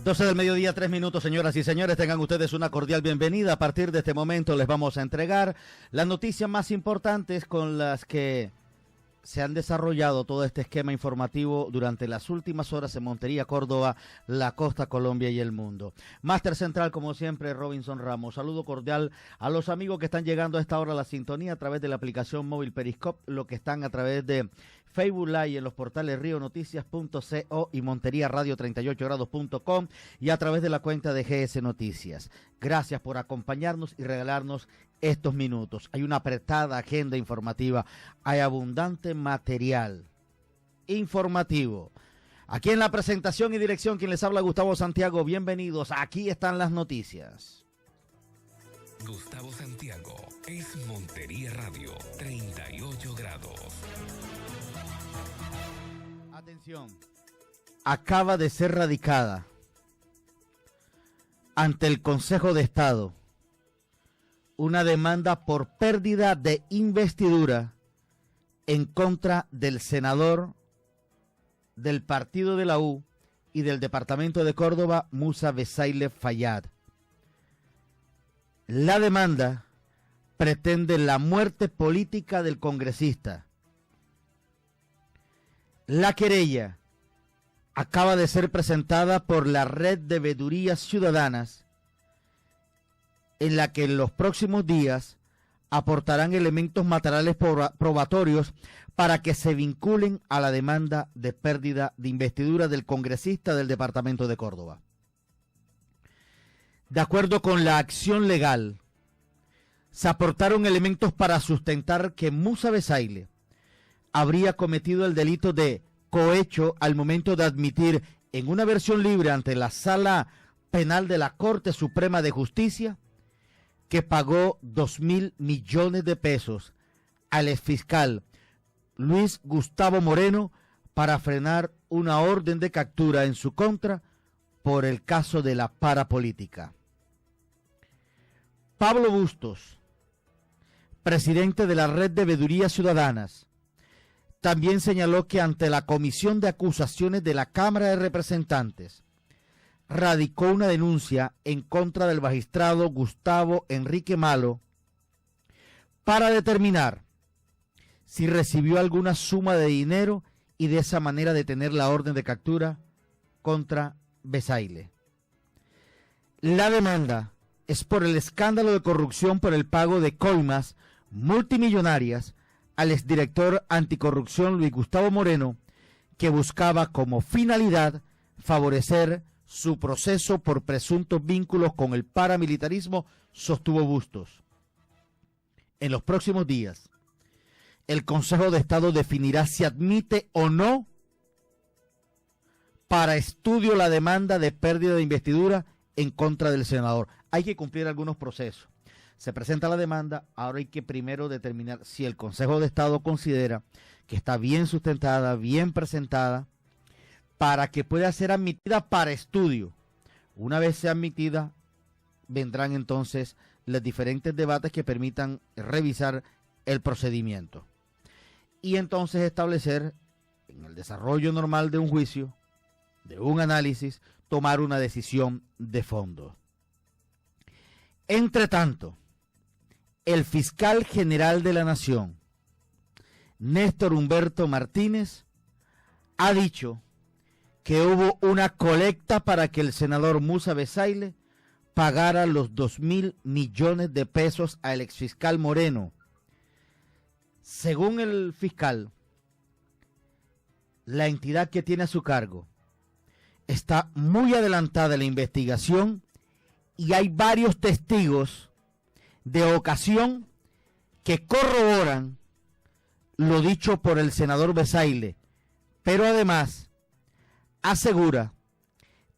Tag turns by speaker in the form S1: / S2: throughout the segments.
S1: 12 del mediodía, 3 minutos, señoras y señores, tengan ustedes una cordial bienvenida. A partir de este momento les vamos a entregar las noticias más importantes con las que se han desarrollado todo este esquema informativo durante las últimas horas en Montería, Córdoba, la costa, Colombia y el mundo. Máster Central, como siempre, Robinson Ramos. Saludo cordial a los amigos que están llegando a esta hora a la sintonía a través de la aplicación móvil Periscope, lo que están a través de Facebook Live en los portales rionoticias.co y monteriaradio38grados.com y a través de la cuenta de GS Noticias. Gracias por acompañarnos y regalarnos estos minutos. Hay una apretada agenda informativa, hay abundante material informativo. Aquí en la presentación y dirección, quien les habla, Gustavo Santiago. Bienvenidos, aquí están las noticias.
S2: Gustavo Santiago es Montería Radio, 38 grados.
S1: Atención, acaba de ser radicada ante el Consejo de Estado una demanda por pérdida de investidura en contra del senador del partido de la U y del departamento de Córdoba, Musa Besaile Fayad. La demanda pretende la muerte política del congresista. La querella acaba de ser presentada por la Red de Veedurías Ciudadanas, en la que en los próximos días aportarán elementos materiales probatorios para que se vinculen a la demanda de pérdida de investidura del congresista del departamento de Córdoba. De acuerdo con la acción legal, se aportaron elementos para sustentar que Musa Besaile habría cometido el delito de cohecho al momento de admitir en una versión libre ante la Sala Penal de la Corte Suprema de Justicia que pagó 2.000 millones de pesos al exfiscal Luis Gustavo Moreno para frenar una orden de captura en su contra por el caso de la parapolítica. Pablo Bustos, presidente de la Red de Veedurías Ciudadanas, también señaló que ante la Comisión de Acusaciones de la Cámara de Representantes radicó una denuncia en contra del magistrado Gustavo Enrique Malo para determinar si recibió alguna suma de dinero y de esa manera detener la orden de captura contra Besaile. La demanda es por el escándalo de corrupción por el pago de coimas multimillonarias al exdirector anticorrupción Luis Gustavo Moreno, que buscaba como finalidad favorecer su proceso por presuntos vínculos con el paramilitarismo, sostuvo Bustos. En los próximos días, el Consejo de Estado definirá si admite o no para estudio la demanda de pérdida de investidura en contra del senador. Hay que cumplir algunos procesos. Se presenta la demanda, ahora hay que primero determinar si el Consejo de Estado considera que está bien sustentada, bien presentada, para que pueda ser admitida para estudio. Una vez sea admitida, vendrán entonces los diferentes debates que permitan revisar el procedimiento. Y entonces establecer, en el desarrollo normal de un juicio, de un análisis, tomar una decisión de fondo. Entre tanto, el fiscal general de la Nación, Néstor Humberto Martínez, ha dicho que hubo una colecta para que el senador Musa Besaile pagara los 2.000 millones de pesos al exfiscal Moreno. Según el fiscal, la entidad que tiene a su cargo está muy adelantada en la investigación y hay varios testigos de ocasión que corroboran lo dicho por el senador Besaile, pero además asegura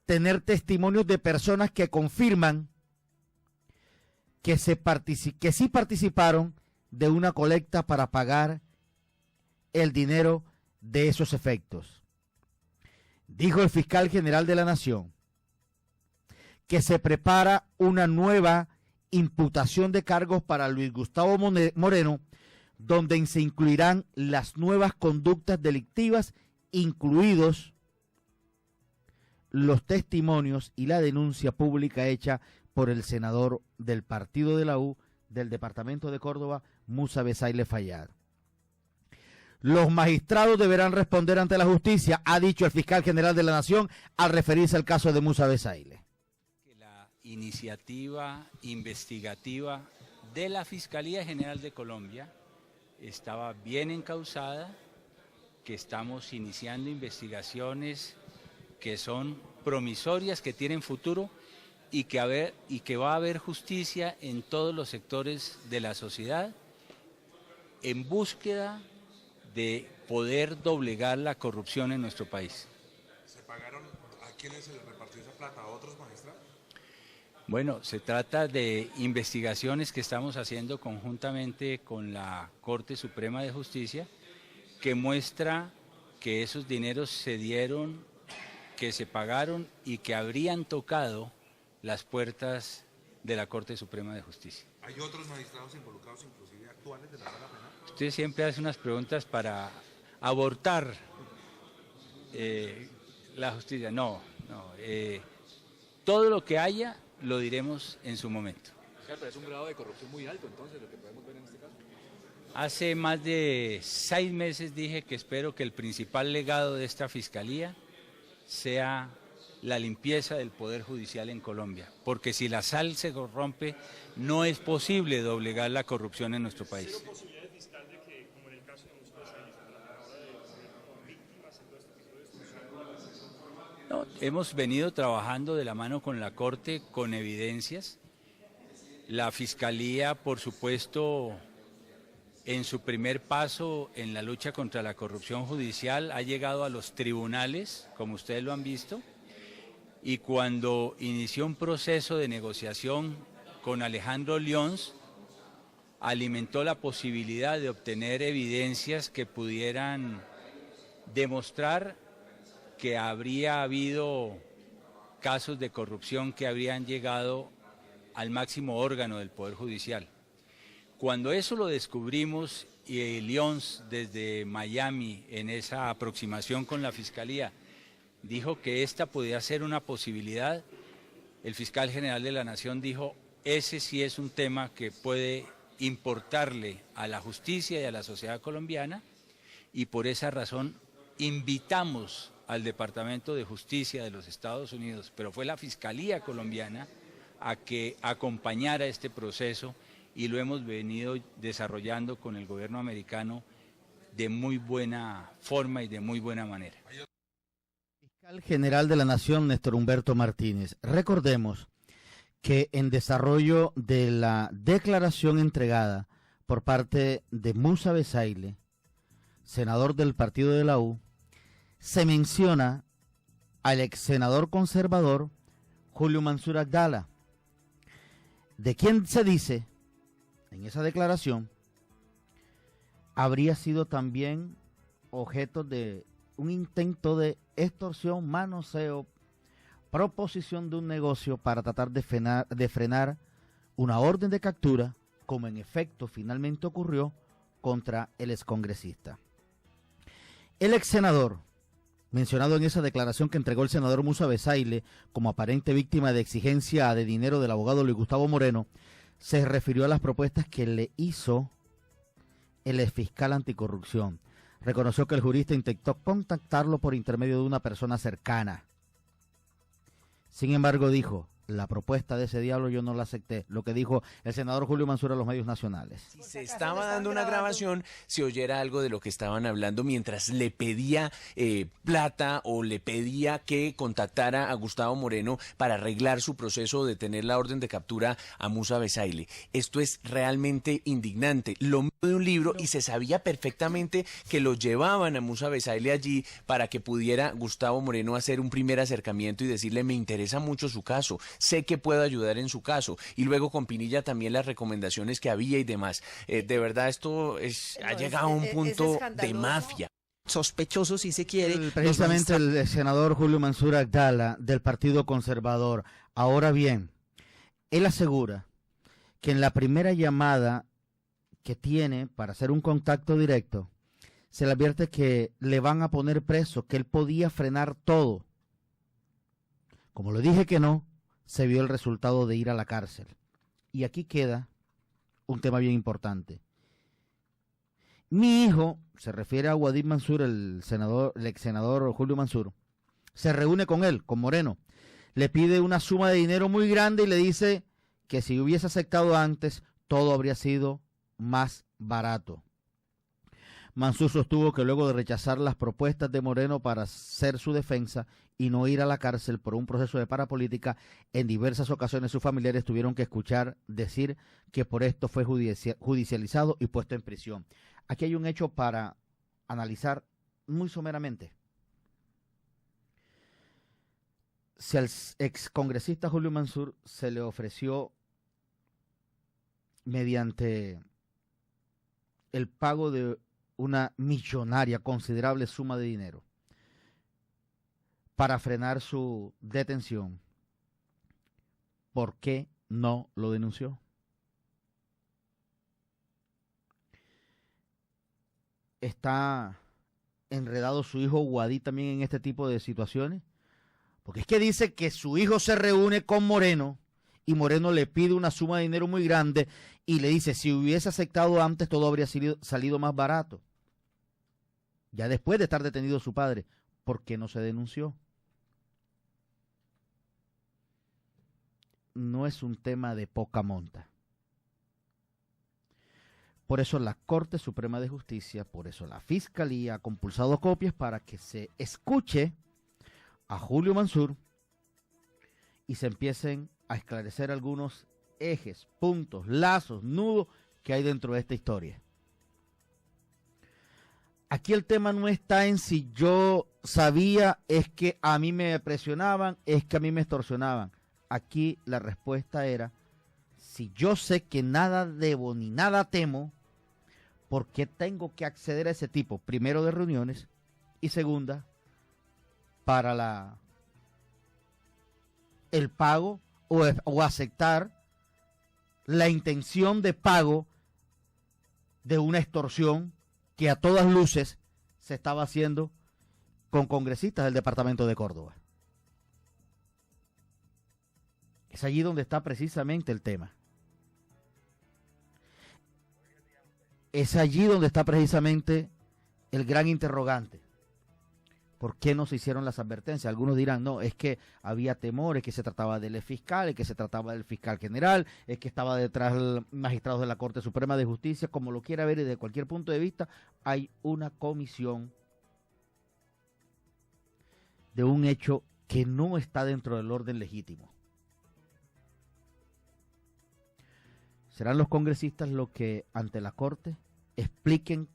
S1: tener testimonios de personas que confirman que sí participaron de una colecta para pagar el dinero de esos efectos. Dijo el fiscal general de la Nación que se prepara una nueva imputación de cargos para Luis Gustavo Moreno, donde se incluirán las nuevas conductas delictivas, incluidos los testimonios y la denuncia pública hecha por el senador del partido de la U del departamento de Córdoba, Musa Besaile Fayad. Los magistrados deberán responder ante la justicia, ha dicho el fiscal general de la Nación al referirse al caso de Musa Besaile.
S3: La iniciativa investigativa de la Fiscalía General de Colombia estaba bien encauzada, que estamos iniciando investigaciones que son promisorias, que tienen futuro y que va a haber justicia en todos los sectores de la sociedad en búsqueda de poder doblegar la corrupción en nuestro país.
S4: ¿Se pagaron a quiénes se les repartió esa plata? ¿A otros magistrados?
S3: Bueno, se trata de investigaciones que estamos haciendo conjuntamente con la Corte Suprema de Justicia, que muestra que esos dineros se dieron, que se pagaron y que habrían tocado las puertas de la Corte Suprema de Justicia.
S4: ¿Hay otros magistrados involucrados, inclusive actuales, de la sala penal?
S3: Usted siempre hace unas preguntas para abortar la justicia. No. Todo lo que haya lo diremos en su momento.
S5: Pero es un grado de corrupción muy alto, entonces, lo que podemos ver en este caso.
S3: Hace más de 6 meses dije que espero que el principal legado de esta fiscalía sea la limpieza del Poder Judicial en Colombia, porque si la sal se corrompe, no es posible doblegar la corrupción en nuestro país.
S6: ¿Cero posibilidades, fiscal, de que, como en el caso de Musa Besaile, a la hora de con víctimas en todo este tipo de discusión?
S3: No, hemos venido trabajando de la mano con la Corte con evidencias. La Fiscalía, por supuesto, en su primer paso en la lucha contra la corrupción judicial, ha llegado a los tribunales, como ustedes lo han visto, y cuando inició un proceso de negociación con Alejandro Lyons, alimentó la posibilidad de obtener evidencias que pudieran demostrar que habría habido casos de corrupción que habrían llegado al máximo órgano del Poder Judicial. Cuando eso lo descubrimos y Lyons desde Miami en esa aproximación con la Fiscalía dijo que esta podía ser una posibilidad, el fiscal general de la Nación dijo, ese sí es un tema que puede importarle a la justicia y a la sociedad colombiana, y por esa razón invitamos al Departamento de Justicia de los Estados Unidos, pero fue la Fiscalía colombiana a que acompañara este proceso, y lo hemos venido desarrollando con el gobierno americano de muy buena forma y de muy buena manera.
S1: Fiscal General de la Nación, Néstor Humberto Martínez. Recordemos que en desarrollo de la declaración entregada por parte de Musa Besaile, senador del partido de la U, se menciona al ex senador conservador Julio Mansur Abdala, de quien se dice en esa declaración habría sido también objeto de un intento de extorsión, manoseo, proposición de un negocio para tratar de frenar una orden de captura, como en efecto finalmente ocurrió contra el excongresista. El ex senador, mencionado en esa declaración que entregó el senador Musa Besaile como aparente víctima de exigencia de dinero del abogado Luis Gustavo Moreno, se refirió a las propuestas que le hizo el exfiscal anticorrupción. Reconoció que el jurista intentó contactarlo por intermedio de una persona cercana. Sin embargo, dijo, la propuesta de ese diablo yo no la acepté, lo que dijo el senador Julio Mansur a los medios nacionales.
S7: Si se estaba dando una grabación, se oyera algo de lo que estaban hablando mientras le pedía plata o le pedía que contactara a Gustavo Moreno para arreglar su proceso de tener la orden de captura a Musa Besaile. Esto es realmente indignante. Lo mismo de un libro, y se sabía perfectamente que lo llevaban a Musa Besaile allí para que pudiera Gustavo Moreno hacer un primer acercamiento y decirle, me interesa mucho su caso, sé que puedo ayudar en su caso, y luego con Pinilla también las recomendaciones que había y demás. De verdad esto ha llegado a un punto de mafia. Sospechoso, si se quiere.
S1: Precisamente el senador Julio Mansur Abdala del Partido Conservador. Ahora bien, él asegura que en la primera llamada que tiene para hacer un contacto directo, se le advierte que le van a poner preso, que él podía frenar todo. Como le dije que no, se vio el resultado de ir a la cárcel. Y aquí queda un tema bien importante. Mi hijo, se refiere a Guadí Mansur, el ex senador Julio Mansur, se reúne con él, con Moreno, le pide una suma de dinero muy grande y le dice que si hubiese aceptado antes, todo habría sido más barato. Mansur sostuvo que luego de rechazar las propuestas de Moreno para hacer su defensa y no ir a la cárcel por un proceso de parapolítica, en diversas ocasiones sus familiares tuvieron que escuchar decir que por esto fue judicializado y puesto en prisión. Aquí hay un hecho para analizar muy someramente. Si al excongresista Julio Mansur se le ofreció mediante el pago de una millonaria, considerable suma de dinero para frenar su detención, ¿por qué no lo denunció? ¿Está enredado su hijo Guadí también en este tipo de situaciones? Porque es que dice que su hijo se reúne con Moreno y Moreno le pide una suma de dinero muy grande y le dice, si hubiese aceptado antes todo habría salido más barato. Ya después de estar detenido su padre, ¿por qué no se denunció? No es un tema de poca monta. Por eso la Corte Suprema de Justicia, por eso la Fiscalía ha compulsado copias para que se escuche a Julio Mansur y se empiecen a esclarecer algunos ejes, puntos, lazos, nudos que hay dentro de esta historia. Aquí el tema no está en si yo sabía, es que a mí me presionaban, es que a mí me extorsionaban. Aquí la respuesta era, si yo sé que nada debo ni nada temo, ¿por qué tengo que acceder a ese tipo? Primero de reuniones y segunda, para el pago o aceptar la intención de pago de una extorsión que a todas luces se estaba haciendo con congresistas del departamento de Córdoba. Es allí donde está precisamente el tema. Es allí donde está precisamente el gran interrogante. ¿Por qué no se hicieron las advertencias? Algunos dirán, no, es que había temores, que se trataba del fiscal, que se trataba del fiscal general, es que estaba detrás magistrados de la Corte Suprema de Justicia, como lo quiera ver y desde cualquier punto de vista, hay una comisión de un hecho que no está dentro del orden legítimo. Serán los congresistas los que ante la Corte expliquen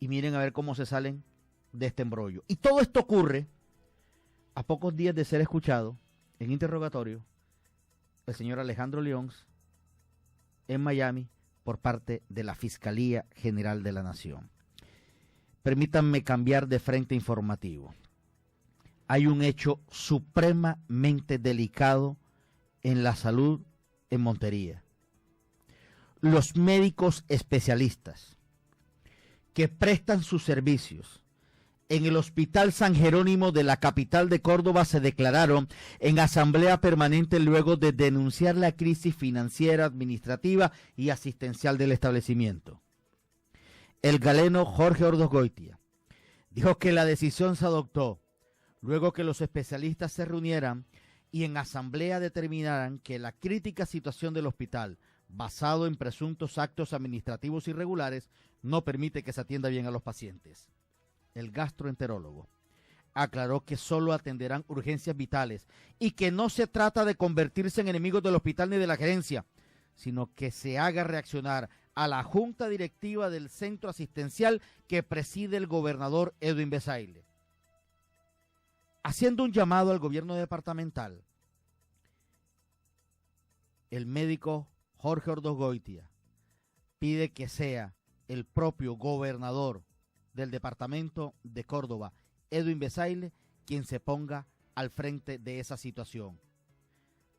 S1: y miren a ver cómo se salen de este embrollo. Y todo esto ocurre a pocos días de ser escuchado en interrogatorio el señor Alejandro Leons en Miami por parte de la Fiscalía General de la Nación. Permítanme cambiar de frente informativo. Hay un hecho supremamente delicado en la salud en Montería. Los médicos especialistas que prestan sus servicios en el Hospital San Jerónimo de la capital de Córdoba se declararon en asamblea permanente luego de denunciar la crisis financiera, administrativa y asistencial del establecimiento. El galeno Jorge Ordosgoitia dijo que la decisión se adoptó luego que los especialistas se reunieran y en asamblea determinaran que la crítica situación del hospital, basado en presuntos actos administrativos irregulares, no permite que se atienda bien a los pacientes. El gastroenterólogo aclaró que solo atenderán urgencias vitales y que no se trata de convertirse en enemigos del hospital ni de la gerencia, sino que se haga reaccionar a la junta directiva del centro asistencial que preside el gobernador Edwin Besaile. Haciendo un llamado al gobierno departamental, el médico Jorge Ordosgoitia pide que sea el propio gobernador del departamento de Córdoba, Edwin Besaile, quien se ponga al frente de esa situación.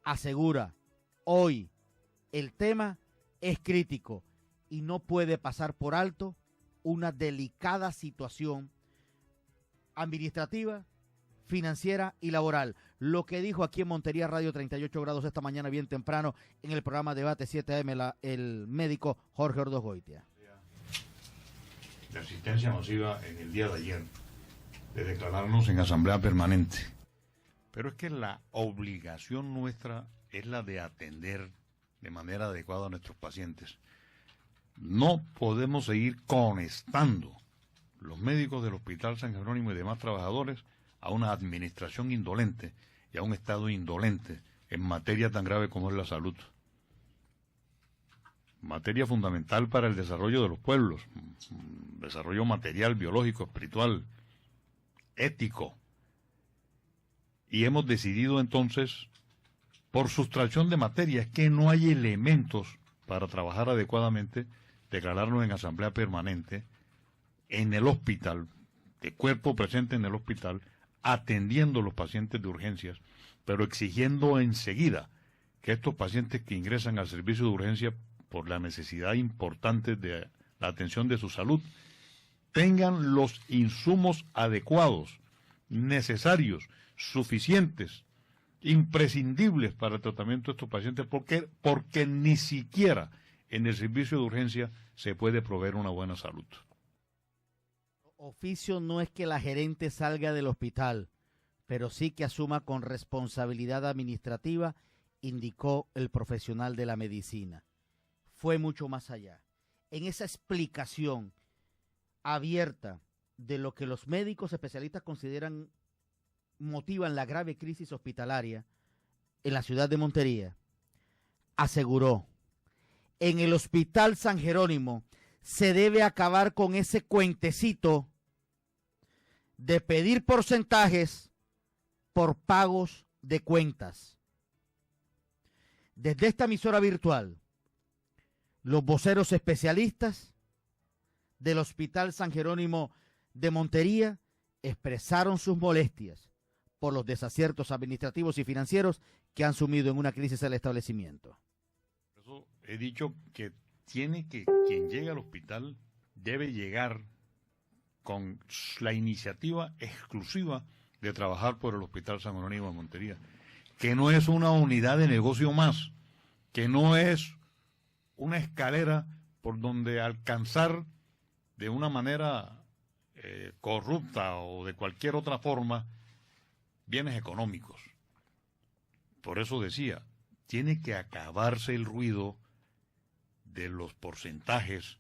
S1: Asegura, hoy el tema es crítico y no puede pasar por alto una delicada situación administrativa, financiera y laboral. Lo que dijo aquí en Montería Radio 38 grados esta mañana bien temprano en el programa Debate 7 AM el médico Jorge Ordóñez.
S8: De asistencia masiva en el día de ayer, de declararnos en asamblea permanente. Pero es que la obligación nuestra es la de atender de manera adecuada a nuestros pacientes. No podemos seguir conectando los médicos del Hospital San Jerónimo y demás trabajadores a una administración indolente y a un Estado indolente en materia tan grave como es la salud. Materia fundamental para el desarrollo de los pueblos, desarrollo material, biológico, espiritual, ético. Y hemos decidido entonces, por sustracción de materia, es que no hay elementos para trabajar adecuadamente, declararnos en asamblea permanente en el hospital, de cuerpo presente en el hospital, atendiendo a los pacientes de urgencias, pero exigiendo enseguida que estos pacientes que ingresan al servicio de urgencia por la necesidad importante de la atención de su salud, tengan los insumos adecuados, necesarios, suficientes, imprescindibles para el tratamiento de estos pacientes, porque ni siquiera en el servicio de urgencia se puede proveer una buena salud.
S1: Oficio no es que la gerente salga del hospital, pero sí que asuma con responsabilidad administrativa, indicó el profesional de la medicina. Fue mucho más allá. En esa explicación abierta de lo que los médicos especialistas consideran motivan la grave crisis hospitalaria en la ciudad de Montería, aseguró: en el Hospital San Jerónimo se debe acabar con ese cuentecito de pedir porcentajes por pagos de cuentas. Desde esta emisora virtual, los voceros especialistas del Hospital San Jerónimo de Montería expresaron sus molestias por los desaciertos administrativos y financieros que han sumido en una crisis el establecimiento.
S8: Por eso he dicho que quien llega al hospital debe llegar con la iniciativa exclusiva de trabajar por el Hospital San Jerónimo de Montería, que no es una unidad de negocio más, que no es una escalera por donde alcanzar de una manera corrupta o de cualquier otra forma bienes económicos. Por eso decía, tiene que acabarse el ruido de los porcentajes,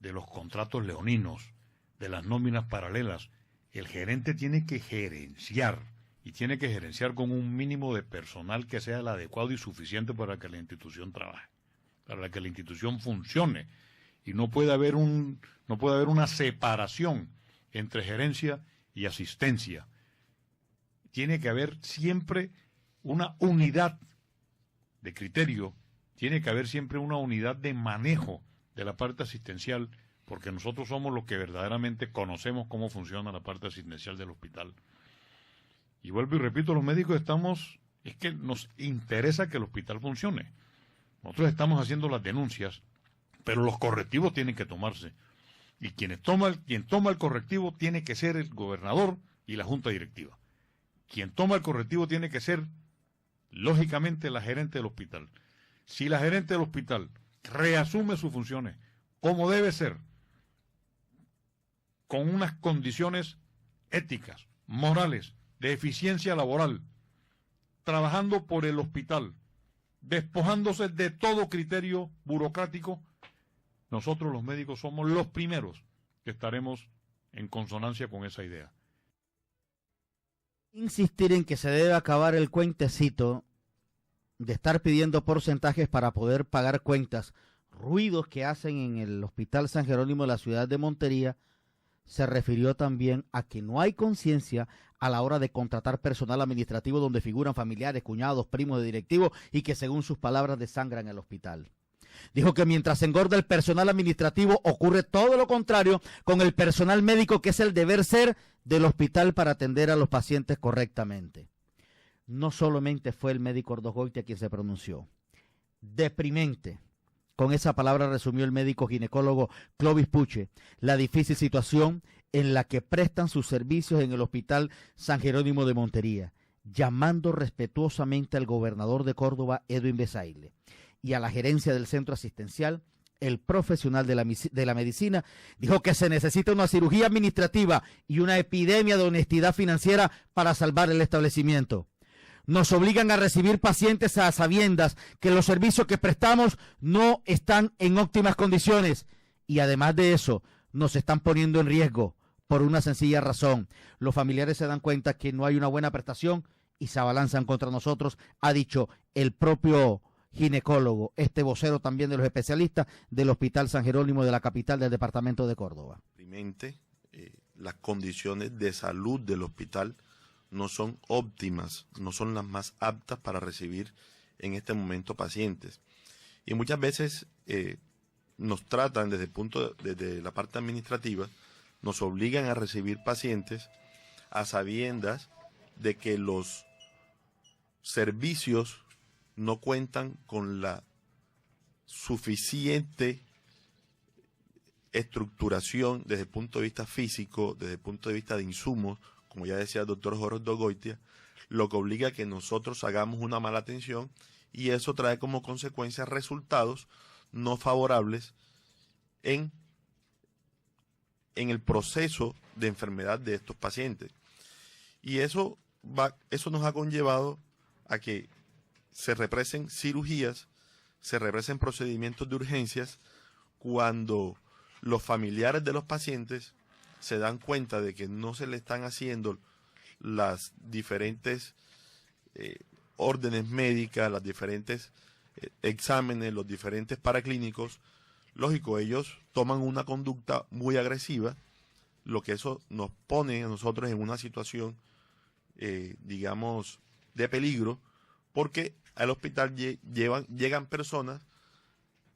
S8: de los contratos leoninos, de las nóminas paralelas. El gerente tiene que gerenciar, y tiene que gerenciar con un mínimo de personal que sea el adecuado y suficiente para que la institución trabaje, para que la institución funcione, y no puede haber una separación entre gerencia y asistencia. Tiene que haber siempre una unidad de criterio, tiene que haber siempre una unidad de manejo de la parte asistencial, porque nosotros somos los que verdaderamente conocemos cómo funciona la parte asistencial del hospital. Y vuelvo y repito, los médicos es que nos interesa que el hospital funcione. Nosotros estamos haciendo las denuncias, pero los correctivos tienen que tomarse. Y quien toma el correctivo tiene que ser el gobernador y la junta directiva. Quien toma el correctivo tiene que ser, lógicamente, la gerente del hospital. Si la gerente del hospital reasume sus funciones como debe ser, con unas condiciones éticas, morales, de eficiencia laboral, trabajando por el hospital, despojándose de todo criterio burocrático, nosotros los médicos somos los primeros que estaremos en consonancia con esa idea.
S1: Insistir en que se debe acabar el cuentecito de estar pidiendo porcentajes para poder pagar cuentas, ruidos que hacen en el Hospital San Jerónimo de la ciudad de Montería, se refirió también a que no hay conciencia a la hora de contratar personal administrativo donde figuran familiares, cuñados, primos de directivos y que según sus palabras desangran el hospital. Dijo que mientras se engorda el personal administrativo ocurre todo lo contrario con el personal médico, que es el deber ser del hospital para atender a los pacientes correctamente. No solamente fue el médico Ordóñez quien se pronunció. Deprimente. Con esa palabra resumió el médico ginecólogo Clovis Puche la difícil situación en la que prestan sus servicios en el Hospital San Jerónimo de Montería, llamando respetuosamente al gobernador de Córdoba, Edwin Besaile, y a la gerencia del centro asistencial. El profesional de la medicina dijo que se necesita una cirugía administrativa y una epidemia de honestidad financiera para salvar el establecimiento. Nos obligan a recibir pacientes a sabiendas que los servicios que prestamos no están en óptimas condiciones, y además de eso nos están poniendo en riesgo por una sencilla razón. Los familiares se dan cuenta que no hay una buena prestación y se abalanzan contra nosotros, ha dicho el propio ginecólogo, este vocero también de los especialistas del Hospital San Jerónimo de la capital del departamento de Córdoba.
S9: Las condiciones de salud del hospital no son óptimas, no son las más aptas para recibir en este momento pacientes. Y muchas veces nos tratan desde la parte administrativa, nos obligan a recibir pacientes a sabiendas de que los servicios no cuentan con la suficiente estructuración desde el punto de vista físico, desde el punto de vista de insumos, como ya decía el doctor Jorge Dogoitia, lo que obliga a que nosotros hagamos una mala atención, y eso trae como consecuencia resultados no favorables en el proceso de enfermedad de estos pacientes. Y eso nos ha conllevado a que se represen cirugías, se represen procedimientos de urgencias, cuando los familiares de los pacientes se dan cuenta de que no se le están haciendo las diferentes órdenes médicas, las diferentes exámenes, los diferentes paraclínicos. Lógico, ellos toman una conducta muy agresiva, lo que eso nos pone a nosotros en una situación, digamos, de peligro, porque al hospital llegan personas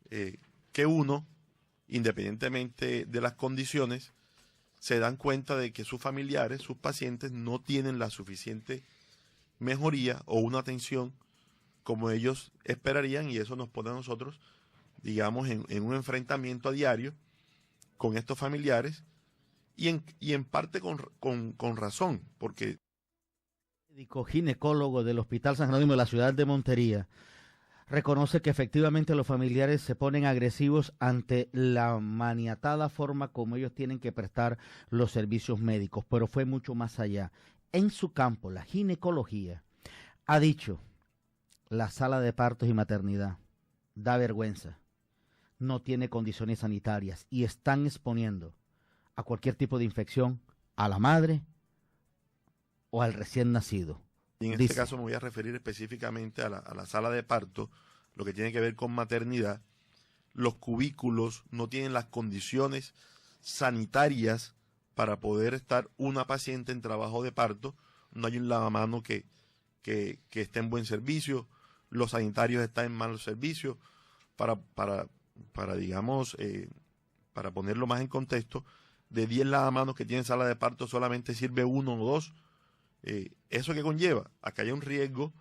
S9: que uno, independientemente de las condiciones, se dan cuenta de que sus familiares, sus pacientes, no tienen la suficiente mejoría o una atención como ellos esperarían, y eso nos pone a nosotros, digamos, en un enfrentamiento a diario con estos familiares, y en parte con razón, porque
S1: El médico ginecólogo del Hospital San Jerónimo de la ciudad de Montería reconoce que efectivamente los familiares se ponen agresivos ante la maniatada forma como ellos tienen que prestar los servicios médicos, pero fue mucho más allá. En su campo, la ginecología, ha dicho, la sala de partos y maternidad da vergüenza, no tiene condiciones sanitarias y están exponiendo a cualquier tipo de infección a la madre o al recién nacido.
S9: Y en este caso me voy a referir específicamente a la sala de parto, lo que tiene que ver con maternidad. Los cubículos no tienen las condiciones sanitarias para poder estar una paciente en trabajo de parto. No hay un lavamano que esté en buen servicio, los sanitarios están en mal servicio. Para digamos, para ponerlo más en contexto, de 10 lavamanos que tienen sala de parto solamente sirve 1 o 2. ¿Eso que conlleva? A que haya un riesgo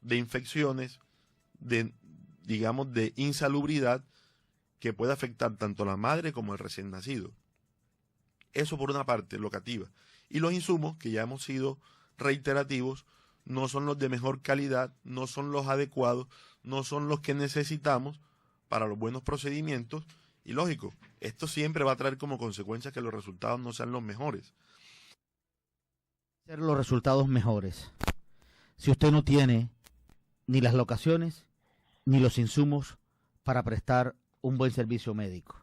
S9: de infecciones, digamos, de insalubridad, que puede afectar tanto a la madre como al recién nacido. Eso por una parte, locativa. Y los insumos, que ya hemos sido reiterativos, no son los de mejor calidad, no son los adecuados, no son los que necesitamos para los buenos procedimientos. Y lógico, esto siempre va a traer como consecuencia que los resultados no sean los mejores.
S1: Ser los resultados mejores si usted no tiene ni las locaciones ni los insumos para prestar un buen servicio médico.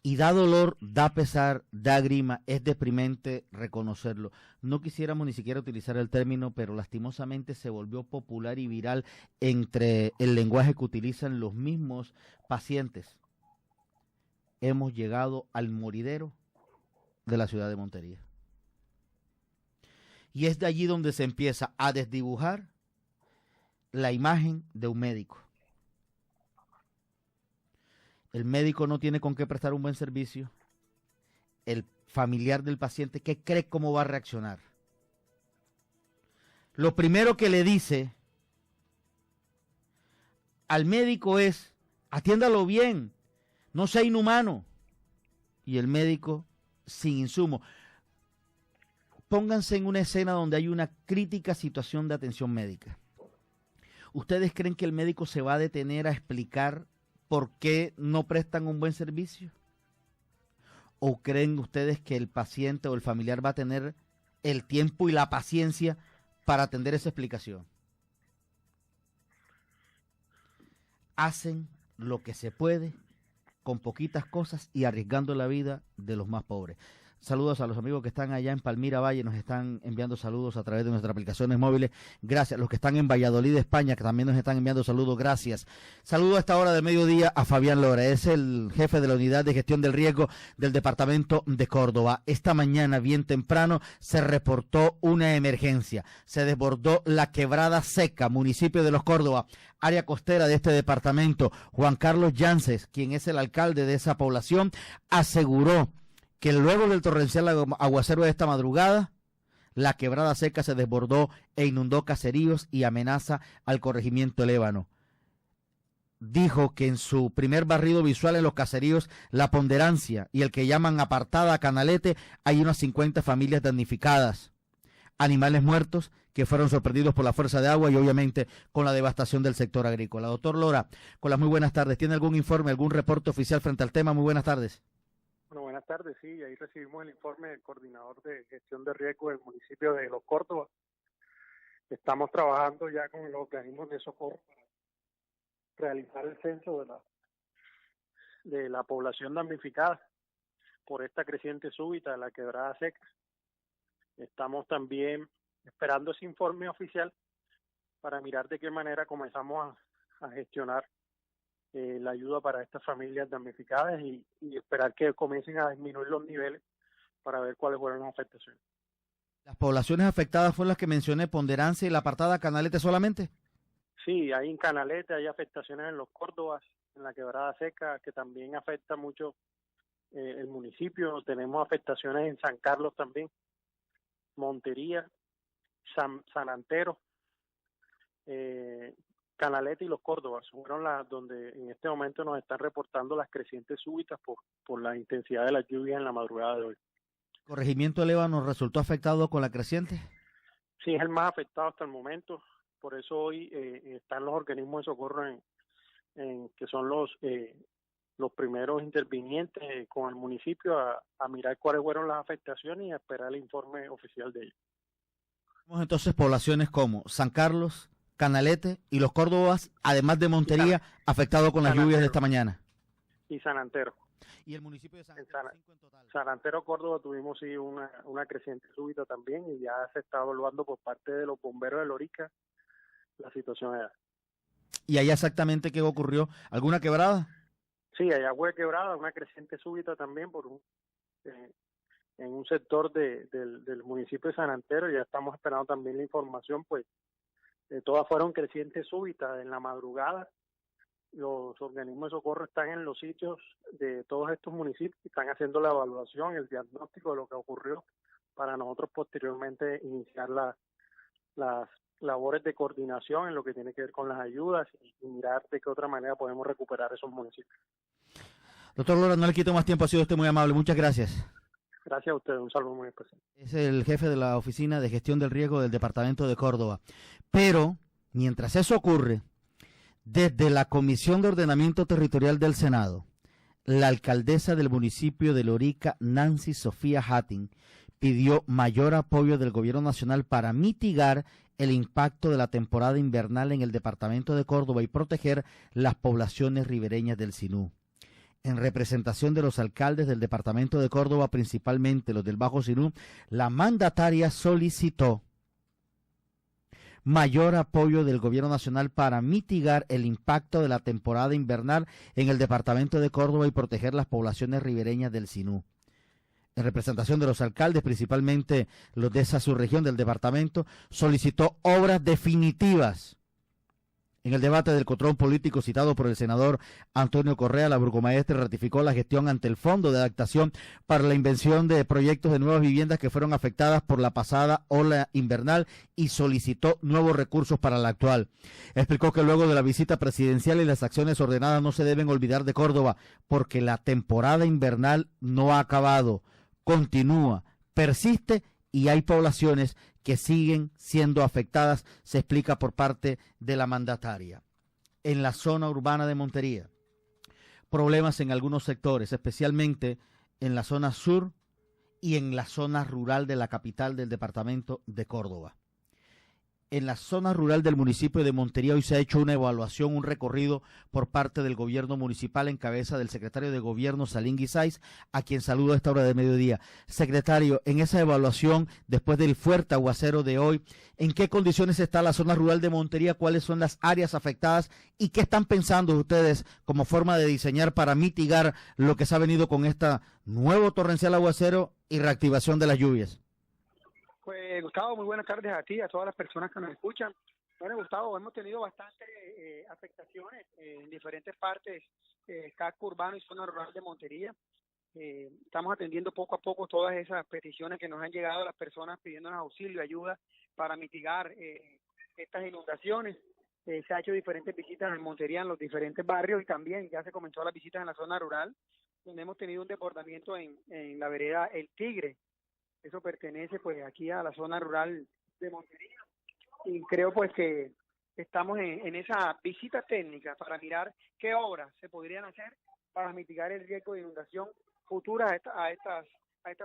S1: Y da dolor, da pesar, da grima, es deprimente reconocerlo. No quisiéramos ni siquiera utilizar el término, pero lastimosamente se volvió popular y viral entre el lenguaje que utilizan los mismos pacientes. Hemos llegado al moridero de la ciudad de Montería. Y es de allí donde se empieza a desdibujar la imagen de un médico. El médico no tiene con qué prestar un buen servicio. El familiar del paciente, ¿qué cree cómo va a reaccionar? Lo primero que le dice al médico es, atiéndalo bien, no sea inhumano. Y el médico sin insumos. Pónganse en una escena donde hay una crítica situación de atención médica. ¿Ustedes creen que el médico se va a detener a explicar por qué no prestan un buen servicio? ¿O creen ustedes que el paciente o el familiar va a tener el tiempo y la paciencia para atender esa explicación? Hacen lo que se puede con poquitas cosas y arriesgando la vida de los más pobres. Saludos a los amigos que están allá en Palmira Valle, nos están enviando saludos a través de nuestras aplicaciones móviles. Gracias. Los que están en Valladolid, España, que también nos están enviando saludos, gracias. Saludo a esta hora del mediodía a Fabián Lora, es el jefe de la Unidad de Gestión del Riesgo del Departamento de Córdoba. Esta mañana, bien temprano, se reportó una emergencia. Se desbordó la Quebrada Seca, municipio de Los Córdoba, área costera de este departamento. Juan Carlos Llances, quien es el alcalde de esa población, aseguró que luego del torrencial aguacero de esta madrugada, la Quebrada Seca se desbordó e inundó caseríos y amenaza al corregimiento El Ébano. Dijo que en su primer barrido visual en los caseríos La Ponderancia y el que llaman Apartada Canalete hay unas 50 familias damnificadas. Animales muertos que fueron sorprendidos por la fuerza de agua y obviamente con la devastación del sector agrícola. Doctor Lora, con las muy buenas tardes. ¿Tiene algún informe, algún reporte oficial frente al tema? Muy buenas tardes.
S10: Bueno, buenas tardes, sí, ahí recibimos el informe del coordinador de gestión de riesgo del municipio de Los Córdoba. Estamos trabajando ya con los organismos de socorro para realizar el censo de la población damnificada por esta creciente súbita de la Quebrada Seca. Estamos también esperando ese informe oficial para mirar de qué manera comenzamos a gestionar la ayuda para estas familias damnificadas y esperar que comiencen a disminuir los niveles para ver cuáles fueron las afectaciones.
S1: ¿Las poblaciones afectadas fueron las que mencioné, Ponderancia y la Apartada Canalete solamente?
S10: Sí, hay en Canalete, hay afectaciones en Los Córdobas, en la Quebrada Seca, que también afecta mucho el municipio. Tenemos afectaciones en San Carlos también, Montería, San Antero, Canalete y Los Córdobas fueron las donde en este momento nos están reportando las crecientes súbitas por la intensidad de las lluvias en la madrugada de hoy.
S1: ¿Corregimiento El Ébano resultó afectado con la creciente?
S10: Sí, es el más afectado hasta el momento, por eso hoy están los organismos de socorro que son los primeros intervinientes con el municipio a mirar cuáles fueron las afectaciones y a esperar el informe oficial de ellos.
S1: Tenemos entonces poblaciones como San Carlos, Canalete y Los Córdobas, además de Montería, afectado con las lluvias de esta mañana.
S10: Y San Antero.
S1: ¿Y el municipio de San Antero?
S10: En San Antero, Córdoba, tuvimos sí una creciente súbita también y ya se está evaluando por parte de los bomberos de Lorica la situación allá.
S1: ¿Y allá exactamente qué ocurrió? ¿Alguna quebrada?
S10: Sí, allá fue quebrada, una creciente súbita también en un sector del municipio de San Antero. Ya estamos esperando también la información, pues todas fueron crecientes súbitas en la madrugada. Los organismos de socorro están en los sitios de todos estos municipios, están haciendo la evaluación, el diagnóstico de lo que ocurrió para nosotros posteriormente iniciar las labores de coordinación en lo que tiene que ver con las ayudas y mirar de qué otra manera podemos recuperar esos municipios.
S1: Doctor Lora, no le quito más tiempo, ha sido usted muy amable, muchas gracias.
S10: Gracias a usted, un saludo muy especial.
S1: Es el jefe de la Oficina de Gestión del Riesgo del Departamento de Córdoba. Pero, mientras eso ocurre, desde la Comisión de Ordenamiento Territorial del Senado, la alcaldesa del municipio de Lorica, Nancy Sofía Hattin, pidió mayor apoyo del gobierno nacional para mitigar el impacto de la temporada invernal en el departamento de Córdoba y proteger las poblaciones ribereñas del Sinú. En representación de los alcaldes del departamento de Córdoba, principalmente los del Bajo Sinú, la mandataria solicitó mayor apoyo del gobierno nacional para mitigar el impacto de la temporada invernal en el departamento de Córdoba y proteger las poblaciones ribereñas del Sinú. En representación de los alcaldes, principalmente los de esa subregión del departamento, solicitó obras definitivas. En el debate del control político citado por el senador Antonio Correa, la burgomaestra ratificó la gestión ante el Fondo de Adaptación para la Invención de Proyectos de Nuevas Viviendas que fueron afectadas por la pasada ola invernal y solicitó nuevos recursos para la actual. Explicó que luego de la visita presidencial y las acciones ordenadas no se deben olvidar de Córdoba porque la temporada invernal no ha acabado. continúa, persiste y hay poblaciones que siguen siendo afectadas, se explica por parte de la mandataria. En la zona urbana de Montería, problemas en algunos sectores, especialmente en la zona sur y en la zona rural de la capital del departamento de Córdoba. En la zona rural del municipio de Montería hoy se ha hecho una evaluación, un recorrido por parte del gobierno municipal en cabeza del secretario de gobierno Salín Guisáiz, a quien saludo a esta hora de mediodía. Secretario, en esa evaluación, después del fuerte aguacero de hoy, ¿en qué condiciones está la zona rural de Montería? ¿Cuáles son las áreas afectadas? ¿Y qué están pensando ustedes como forma de diseñar para mitigar lo que se ha venido con esta nuevo torrencial aguacero y reactivación de las lluvias?
S11: Pues Gustavo, muy buenas tardes a ti y a todas las personas que nos escuchan. Bueno, Gustavo, hemos tenido bastantes afectaciones en diferentes partes, casco urbano y zona rural de Montería. Estamos atendiendo poco a poco todas esas peticiones que nos han llegado a las personas pidiéndonos auxilio, ayuda para mitigar estas inundaciones. Se ha hecho diferentes visitas en Montería, en los diferentes barrios, y también ya se comenzó las visitas en la zona rural, donde hemos tenido un desbordamiento en la vereda El Tigre. Eso pertenece pues aquí a la zona rural de Montería, y creo pues que estamos en esa visita técnica para mirar qué obras se podrían hacer para mitigar el riesgo de inundación futura a estas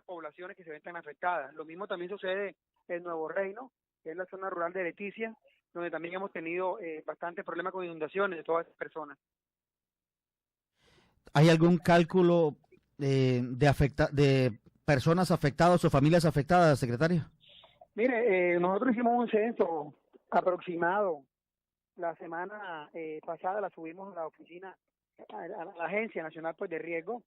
S11: poblaciones que se ven tan afectadas. Lo mismo también sucede en Nuevo Reino, que es la zona rural de Leticia, donde también hemos tenido bastantes problemas con inundaciones de todas esas personas.
S1: ¿Hay algún cálculo de personas afectadas o familias afectadas, secretario?
S11: Mire, nosotros hicimos un censo aproximado la semana pasada, la subimos a la oficina, a la Agencia Nacional pues de Riesgo,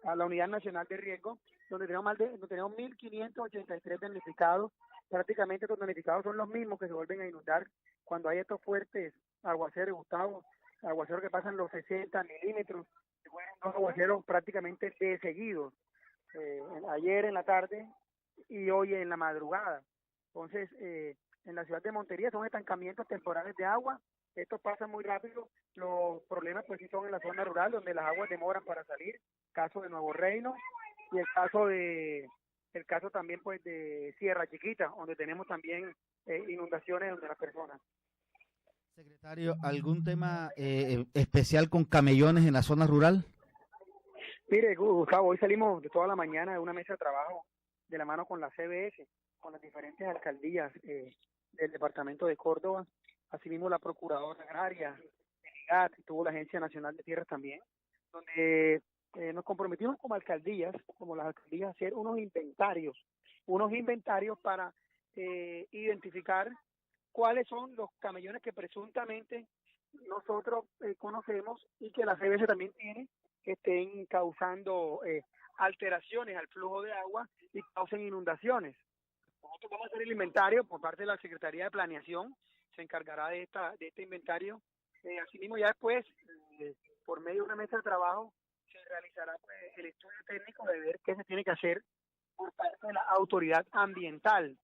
S11: a la Unidad Nacional de Riesgo, donde tenemos 1.583 damnificados. Prácticamente estos damnificados son los mismos que se vuelven a inundar cuando hay estos fuertes aguaceros, Gustavo, aguaceros que pasan los 60 milímetros, que fueron dos aguaceros prácticamente de seguidos. Ayer en la tarde y hoy en la madrugada. Entonces, en la ciudad de Montería son estancamientos temporales de agua. Esto pasa muy rápido. Los problemas pues sí son en la zona rural, donde las aguas demoran para salir. Caso de Nuevo Reino y el caso también pues de Sierra Chiquita, donde tenemos también inundaciones donde las personas.
S1: Secretario, ¿algún tema especial con camellones en la zona rural?
S11: Mire, Gustavo, hoy salimos de toda la mañana de una mesa de trabajo de la mano con la CBS, con las diferentes alcaldías del departamento de Córdoba, asimismo la Procuradora Agraria, el IGAT, tuvo la Agencia Nacional de Tierras también, donde nos comprometimos como alcaldías, como las alcaldías, a hacer unos inventarios para identificar cuáles son los camellones que presuntamente nosotros conocemos y que la CBS también tiene, que estén causando alteraciones al flujo de agua y causen inundaciones. Nosotros vamos a hacer el inventario por parte de la Secretaría de Planeación, se encargará de este inventario. Asimismo, ya después, por medio de una mesa de trabajo, se realizará pues, el estudio técnico de ver qué se tiene que hacer por parte de la autoridad ambiental,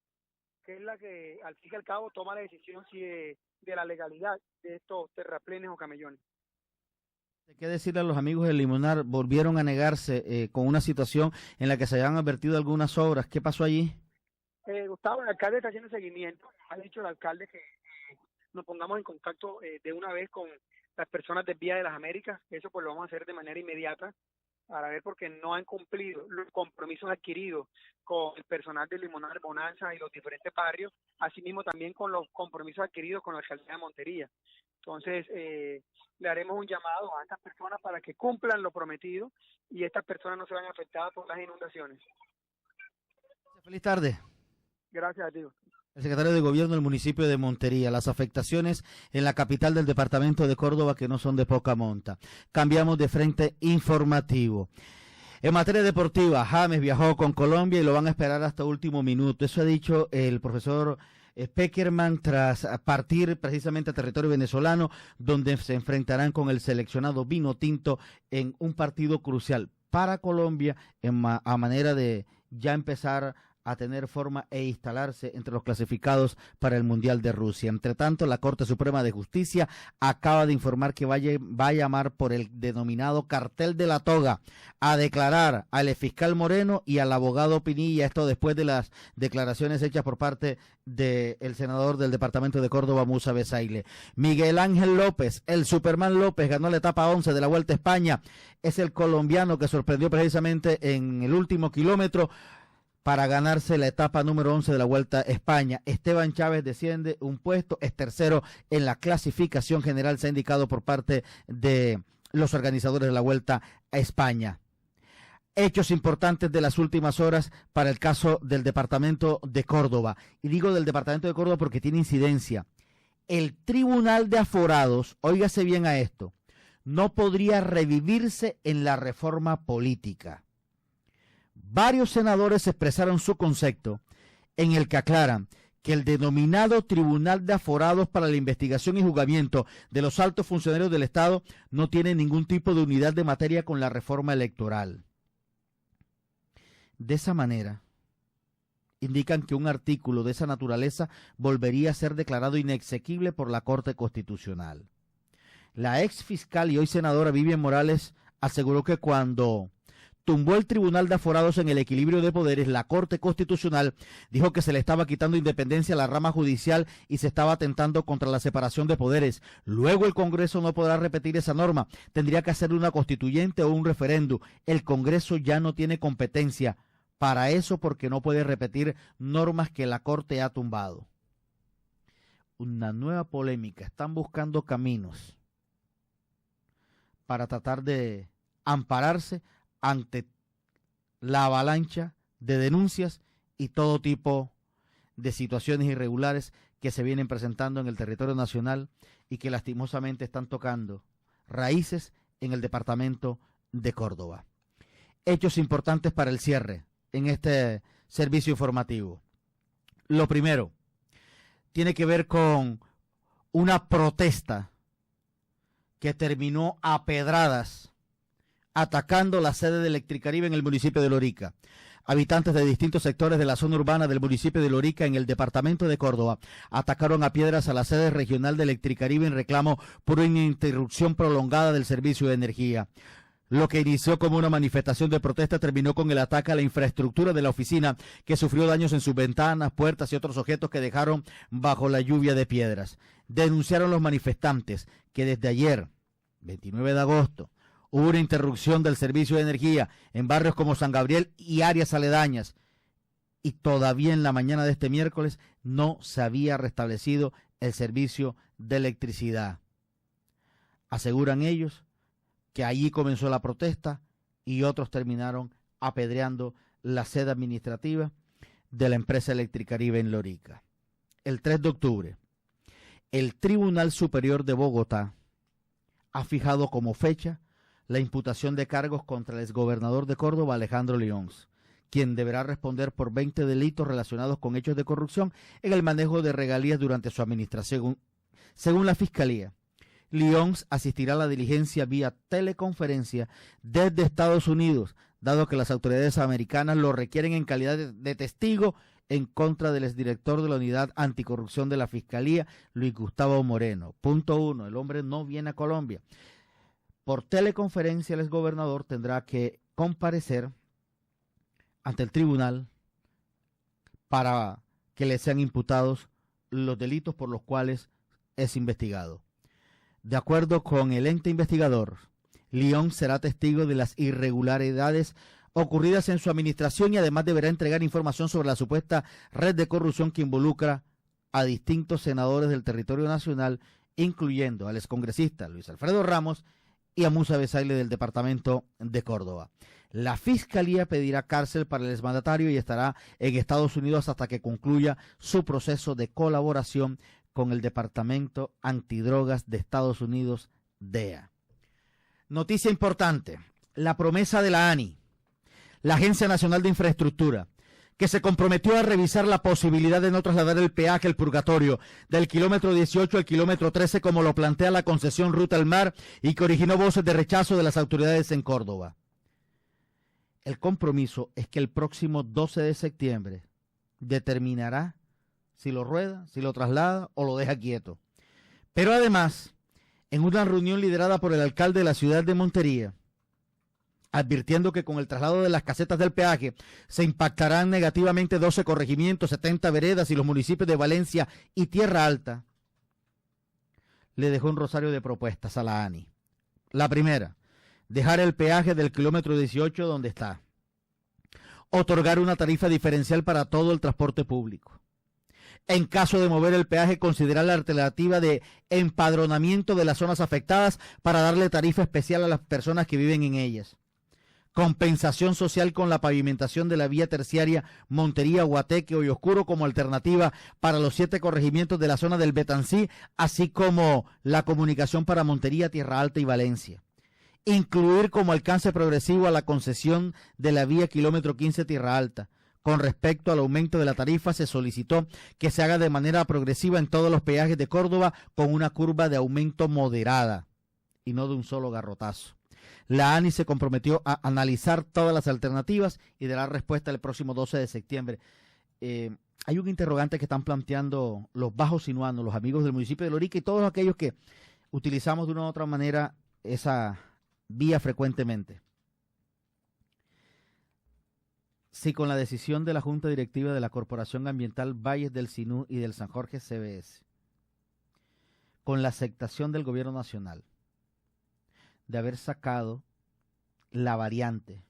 S11: que es la que, al fin y al cabo, toma la decisión si de la legalidad de estos terraplenes o camellones.
S1: ¿Qué decirle a los amigos del Limonar? Volvieron a negarse con una situación en la que se habían advertido algunas obras. ¿Qué pasó allí?
S11: Gustavo, el alcalde está haciendo seguimiento. Ha dicho el alcalde que nos pongamos en contacto de una vez con las personas de Vía de las Américas. Eso pues lo vamos a hacer de manera inmediata para ver porque no han cumplido los compromisos adquiridos con el personal de Limonar, Bonanza y los diferentes barrios, asimismo también con los compromisos adquiridos con la alcaldía de Montería. Entonces, le haremos un llamado a estas personas para que cumplan lo prometido y estas personas no se vean afectadas por las inundaciones.
S1: Feliz tarde.
S11: Gracias a ti.
S1: El secretario de Gobierno del municipio de Montería, las afectaciones en la capital del departamento de Córdoba que no son de poca monta. Cambiamos de frente informativo. En materia deportiva, James viajó con Colombia y lo van a esperar hasta último minuto. Eso ha dicho el profesor Peckerman tras partir precisamente a territorio venezolano, donde se enfrentarán con el seleccionado Vinotinto en un partido crucial para Colombia a manera de ya empezar a tener forma e instalarse entre los clasificados para el Mundial de Rusia. Entre tanto, la Corte Suprema de Justicia acaba de informar que va a llamar por el denominado cartel de la toga a declarar al fiscal Moreno y al abogado Pinilla, esto después de las declaraciones hechas por parte del senador del departamento de Córdoba, Musa Besaile. Miguel Ángel López, el Superman López, ganó la etapa 11 de la Vuelta a España. Es el colombiano que sorprendió precisamente en el último kilómetro para ganarse la etapa número 11 de la Vuelta a España. Esteban Chávez desciende un puesto, es tercero en la clasificación general, se ha indicado por parte de los organizadores de la Vuelta a España. Hechos importantes de las últimas horas para el caso del departamento de Córdoba. Y digo del departamento de Córdoba porque tiene incidencia. El Tribunal de Aforados, óigase bien a esto, no podría revivirse en la reforma política. Varios senadores expresaron su concepto en el que aclaran que el denominado Tribunal de Aforados para la Investigación y Juzgamiento de los Altos Funcionarios del Estado no tiene ningún tipo de unidad de materia con la reforma electoral. De esa manera, indican que un artículo de esa naturaleza volvería a ser declarado inexequible por la Corte Constitucional. La ex fiscal y hoy senadora Vivian Morales aseguró que cuando tumbó el Tribunal de Aforados en el equilibrio de poderes, la Corte Constitucional dijo que se le estaba quitando independencia a la rama judicial y se estaba atentando contra la separación de poderes. Luego el Congreso no podrá repetir esa norma, tendría que hacer una constituyente o un referéndum. El Congreso ya no tiene competencia para eso porque no puede repetir normas que la Corte ha tumbado. Una nueva polémica, están buscando caminos para tratar de ampararse ante la avalancha de denuncias y todo tipo de situaciones irregulares que se vienen presentando en el territorio nacional y que lastimosamente están tocando raíces en el departamento de Córdoba. Hechos importantes para el cierre en este servicio informativo. Lo primero tiene que ver con una protesta que terminó a pedradas atacando la sede de Electricaribe en el municipio de Lorica. Habitantes de distintos sectores de la zona urbana del municipio de Lorica en el departamento de Córdoba atacaron a piedras a la sede regional de Electricaribe en reclamo por una interrupción prolongada del servicio de energía. Lo que inició como una manifestación de protesta terminó con el ataque a la infraestructura de la oficina, que sufrió daños en sus ventanas, puertas y otros objetos que dejaron bajo la lluvia de piedras. Denunciaron los manifestantes que desde ayer, 29 de agosto, hubo una interrupción del servicio de energía en barrios como San Gabriel y áreas aledañas, y todavía en la mañana de este miércoles no se había restablecido el servicio de electricidad. Aseguran ellos que allí comenzó la protesta y otros terminaron apedreando la sede administrativa de la empresa Electricaribe en Lorica. El 3 de octubre, el Tribunal Superior de Bogotá ha fijado como fecha la imputación de cargos contra el exgobernador de Córdoba, Alejandro Lyons, quien deberá responder por 20 delitos relacionados con hechos de corrupción en el manejo de regalías durante su administración. Según la Fiscalía, Lyons asistirá a la diligencia vía teleconferencia desde Estados Unidos, dado que las autoridades americanas lo requieren en calidad de testigo en contra del exdirector de la Unidad Anticorrupción de la Fiscalía, Luis Gustavo Moreno. Punto 1. El hombre no viene a Colombia. Por teleconferencia, el exgobernador tendrá que comparecer ante el tribunal para que le sean imputados los delitos por los cuales es investigado. De acuerdo con el ente investigador, Lyons será testigo de las irregularidades ocurridas en su administración y además deberá entregar información sobre la supuesta red de corrupción que involucra a distintos senadores del territorio nacional, incluyendo al excongresista Luis Alfredo Ramos y a Musa Besaile del departamento de Córdoba. La Fiscalía pedirá cárcel para el exmandatario y estará en Estados Unidos hasta que concluya su proceso de colaboración con el Departamento Antidrogas de Estados Unidos, DEA. Noticia importante, la promesa de la ANI, la Agencia Nacional de Infraestructura, que se comprometió a revisar la posibilidad de no trasladar el peaje El Purgatorio del kilómetro 18 al kilómetro 13 como lo plantea la concesión Ruta al Mar y que originó voces de rechazo de las autoridades en Córdoba. El compromiso es que el próximo 12 de septiembre determinará si lo rueda, si lo traslada o lo deja quieto. Pero además, en una reunión liderada por el alcalde de la ciudad de Montería, advirtiendo que con el traslado de las casetas del peaje se impactarán negativamente 12 corregimientos, 70 veredas y los municipios de Valencia y Tierra Alta, le dejó un rosario de propuestas a la ANI. La primera, dejar el peaje del kilómetro 18 donde está. Otorgar una tarifa diferencial para todo el transporte público. En caso de mover el peaje, considerar la alternativa de empadronamiento de las zonas afectadas para darle tarifa especial a las personas que viven en ellas. Compensación social con la pavimentación de la vía terciaria Montería, Guateque, Hoyo Oscuro como alternativa para los 7 corregimientos de la zona del Betancí, así como la comunicación para Montería, Tierra Alta y Valencia. Incluir como alcance progresivo a la concesión de la vía kilómetro 15 Tierra Alta. Con respecto al aumento de la tarifa, se solicitó que se haga de manera progresiva en todos los peajes de Córdoba con una curva de aumento moderada y no de un solo garrotazo. La ANI se comprometió a analizar todas las alternativas y dará respuesta el próximo 12 de septiembre. Hay un interrogante que están planteando los bajos sinuanos, los amigos del municipio de Lorica y todos aquellos que utilizamos de una u otra manera esa vía frecuentemente. Si con la decisión de la Junta Directiva de la Corporación Ambiental Valles del Sinú y del San Jorge CBS, con la aceptación del gobierno nacional, de haber sacado la variante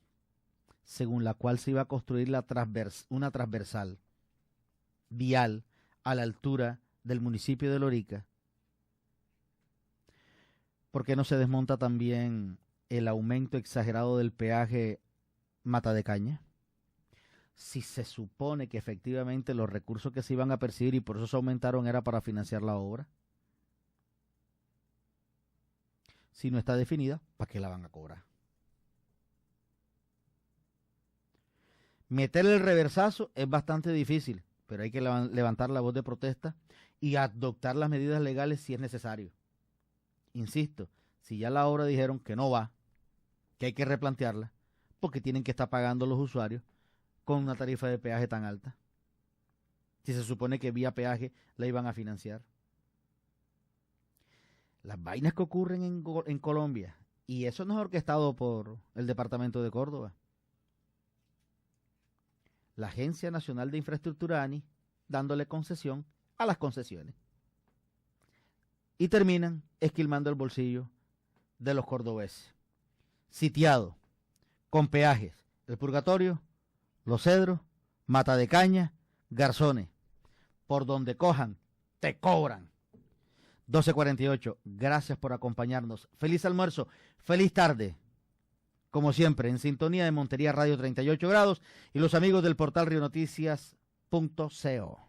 S1: según la cual se iba a construir una transversal vial a la altura del municipio de Lorica, ¿por qué no se desmonta también el aumento exagerado del peaje Mata de Caña? Si se supone que efectivamente los recursos que se iban a percibir y por eso se aumentaron era para financiar la obra. Si no está definida, ¿para qué la van a cobrar? Meter el reversazo es bastante difícil, pero hay que levantar la voz de protesta y adoptar las medidas legales si es necesario. Insisto, si ya la obra dijeron que no va, que hay que replantearla, porque tienen que estar pagando los usuarios con una tarifa de peaje tan alta. Si se supone que vía peaje la iban a financiar. Las vainas que ocurren en Colombia, y eso no es orquestado por el Departamento de Córdoba. La Agencia Nacional de Infraestructura ANI dándole concesión a las concesiones. Y terminan esquilmando el bolsillo de los cordobeses. Sitiado, con peajes, el Purgatorio, Los Cedros, Mata de Caña, Garzones. Por donde cojan, te cobran. 12:48. Gracias por acompañarnos. Feliz almuerzo, feliz tarde. Como siempre, en sintonía de Montería Radio 38 grados y los amigos del portal rionoticias.co.